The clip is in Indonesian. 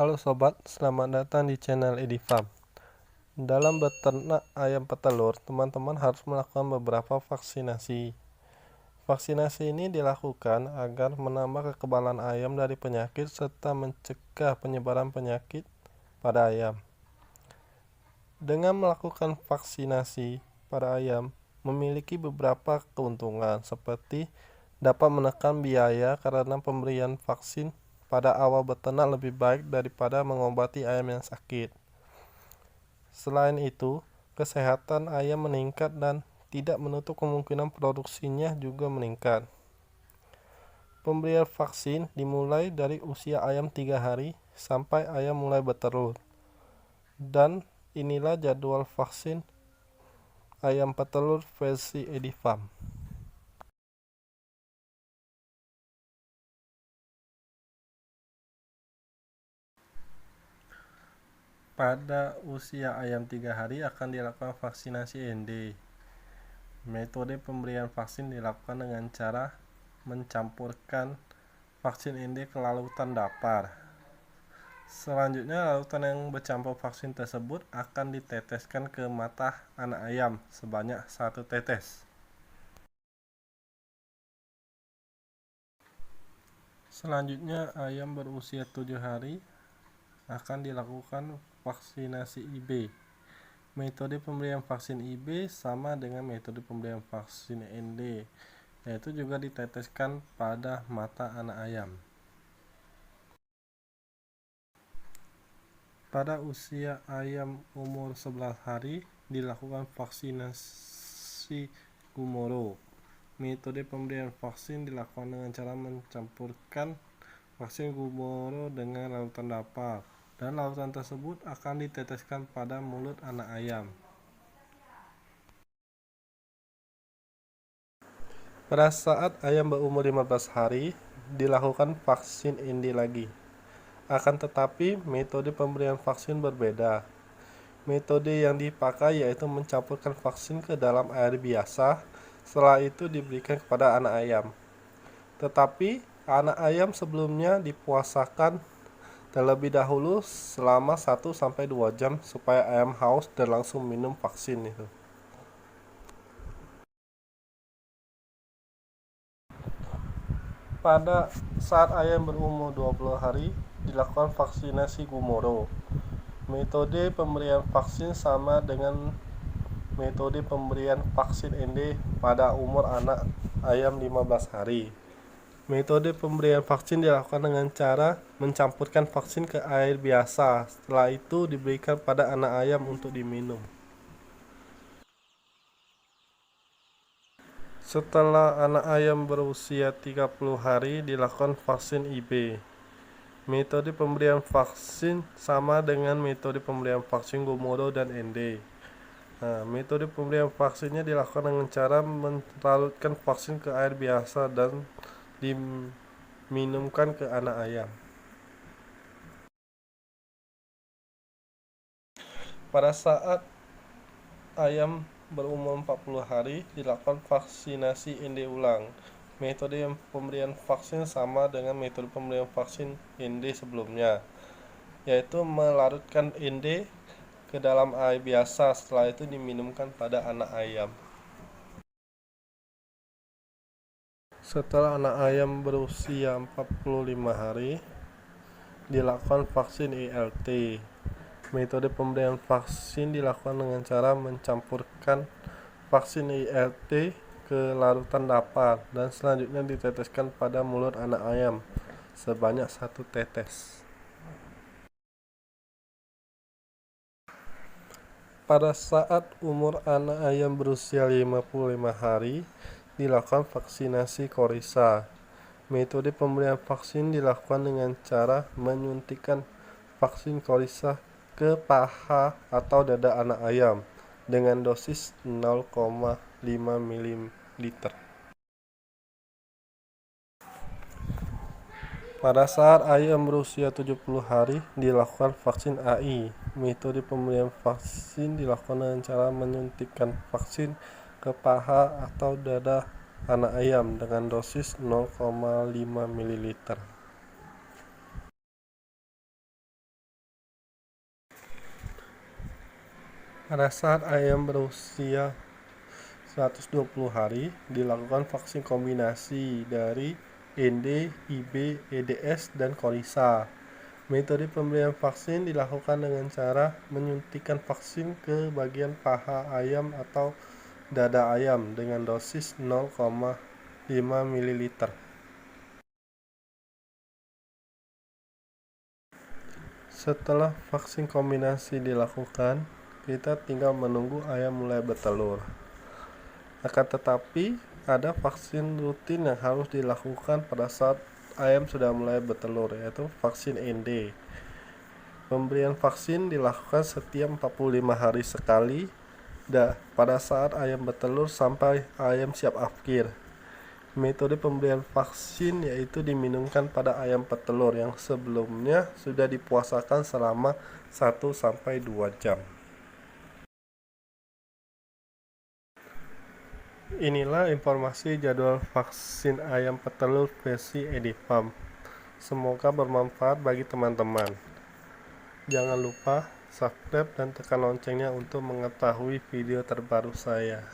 Halo sobat, selamat datang di channel Edifarm. Dalam beternak ayam petelur, teman-teman harus melakukan beberapa vaksinasi. Vaksinasi ini dilakukan agar menambah kekebalan ayam dari penyakit serta mencegah penyebaran penyakit pada ayam. Dengan melakukan vaksinasi pada ayam memiliki beberapa keuntungan, seperti dapat menekan biaya karena pemberian vaksin pada awal beternak lebih baik daripada mengobati ayam yang sakit. Selain itu, kesehatan ayam meningkat dan tidak menutup kemungkinan produksinya juga meningkat. Pemberian vaksin dimulai dari usia ayam 3 hari sampai ayam mulai bertelur. Dan inilah jadwal vaksin ayam petelur versi Edifarm. Pada usia ayam 3 hari akan dilakukan vaksinasi ND. Metode pemberian vaksin dilakukan dengan cara mencampurkan vaksin ND ke larutan dapar. Selanjutnya, larutan yang bercampur vaksin tersebut akan diteteskan ke mata anak ayam sebanyak 1 tetes. Selanjutnya, ayam berusia 7 hari akan dilakukan vaksinasi IB. Metode pemberian vaksin IB sama dengan metode pemberian vaksin ND, yaitu juga diteteskan pada mata anak ayam. Pada usia ayam umur 11 hari dilakukan vaksinasi Gumoro. Metode pemberian vaksin dilakukan dengan cara mencampurkan vaksin Gumoro dengan larutan dapar, dan larutan tersebut akan diteteskan pada mulut anak ayam. Pada saat ayam berumur 15 hari dilakukan vaksin ND lagi. Akan tetapi metode pemberian vaksin berbeda. Metode yang dipakai yaitu mencampurkan vaksin ke dalam air biasa, setelah itu diberikan kepada anak ayam. Tetapi anak ayam sebelumnya dipuasakan terlebih dahulu selama 1-2 jam supaya ayam haus dan langsung minum vaksin itu. Pada saat ayam berumur 20 hari dilakukan vaksinasi Gumoro. Metode pemberian vaksin sama dengan metode pemberian vaksin ND pada umur anak ayam 15 hari. Metode pemberian vaksin dilakukan dengan cara mencampurkan vaksin ke air biasa. Setelah itu diberikan pada anak ayam untuk diminum. Setelah anak ayam berusia 30 hari dilakukan vaksin IB. Metode pemberian vaksin sama dengan metode pemberian vaksin Gumoro dan ND. Metode pemberian vaksinnya dilakukan dengan cara melarutkan vaksin ke air biasa dan diminumkan ke anak ayam. Pada saat ayam berumur 40 hari dilakukan vaksinasi ND ulang. Metode pemberian vaksin sama dengan metode pemberian vaksin ND sebelumnya, yaitu melarutkan ND ke dalam air biasa, setelah itu diminumkan pada anak ayam. Setelah anak ayam berusia 45 hari dilakukan vaksin ILT. Metode pemberian vaksin dilakukan dengan cara mencampurkan vaksin ILT ke larutan dapar dan selanjutnya diteteskan pada mulut anak ayam sebanyak 1 tetes. Pada saat umur anak ayam berusia 55 hari dilakukan vaksinasi Coryza. Metode pemberian vaksin dilakukan dengan cara menyuntikkan vaksin Coryza ke paha atau dada anak ayam dengan dosis 0,5 ml. Pada saat ayam berusia 70 hari dilakukan vaksin AI. Metode pemberian vaksin dilakukan dengan cara menyuntikkan vaksin ke paha atau dada anak ayam dengan dosis 0,5 ml. Pada saat ayam berusia 120 hari, dilakukan vaksin kombinasi dari ND, IB, EDS, dan Kolisa. Metode pemberian vaksin dilakukan dengan cara menyuntikkan vaksin ke bagian paha ayam atau dada ayam dengan dosis 0,5 ml. Setelah vaksin kombinasi dilakukan, kita tinggal menunggu ayam mulai bertelur. Akan tetapi, ada vaksin rutin yang harus dilakukan pada saat ayam sudah mulai bertelur, yaitu vaksin ND. Pemberian vaksin dilakukan setiap 45 hari sekali pada saat ayam bertelur sampai ayam siap akhir. Metode pemberian vaksin yaitu diminumkan pada ayam petelur yang sebelumnya sudah dipuasakan selama 1-2 jam. Inilah informasi jadwal vaksin ayam petelur versi Edifarm. Semoga bermanfaat bagi teman-teman. Jangan lupa subscribe dan tekan loncengnya untuk mengetahui video terbaru saya.